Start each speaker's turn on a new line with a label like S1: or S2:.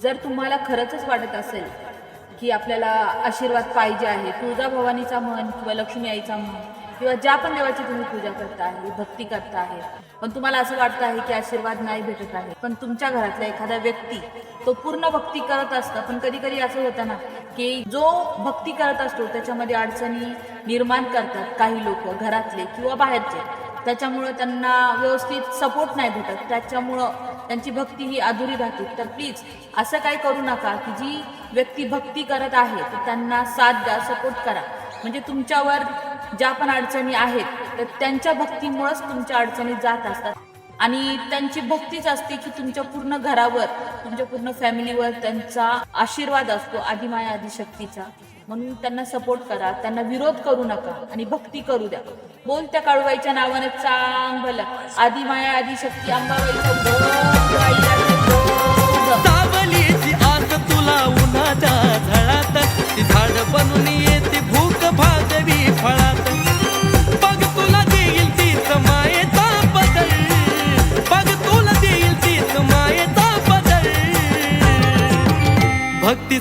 S1: जर तुम्हाला खरंच वाटत असेल की आपल्याला आशीर्वाद पाहिजे आहे, तुळजाभवानीचा म्हण किंवा लक्ष्मी आईचा म्हण किंवा ज्या पण देवाची तुम्ही पूजा करता आहे, भक्ती करता आहे, पण तुम्हाला असं वाटतं आहे की आशीर्वाद नाही भेटत आहे, पण तुमच्या घरातला एखादा व्यक्ती तो पूर्ण भक्ती करत असतो, पण कधी कधी असं होतं ना की जो भक्ती करत असतो त्याच्यामध्ये अडचणी निर्माण करतात काही लोक घरातले किंवा बाहेरचे, त्याच्यामुळं त्यांना व्यवस्थित सपोर्ट नाही भेटत, त्याच्यामुळं त्यांची भक्ती ही अधुरी राहते. तर प्लीज असं काही करू नका की जी व्यक्ती भक्ती करत आहे तर त्यांना साथ द्या, सपोर्ट करा. म्हणजे तुमच्यावर ज्या पण अडचणी आहेत तर त्यांच्या भक्तीमुळेच तुमच्या अडचणी जात असतात आणि त्यांची भक्तीच असते की तुमच्या पूर्ण घरावर, तुमच्या पूर्ण फॅमिलीवर त्यांचा आशीर्वाद असतो आदिमाया आदिशक्तीचा. म्हणून त्यांना सपोर्ट करा, त्यांना विरोध करू नका आणि भक्ती करू द्या. बोल त्या काळूबाईच्या नावाने चांग भलं आदिमाया आदिशक्ती अंबाबाईचं
S2: सावलीची आस तुला उन्हाच्या झळात, ती झाड बनून येते भूक भागवी फळात. बघ तुला देईल तीच मायेचा बदल, बघ तुला देईल तीच मायेचा बदल. भक्ती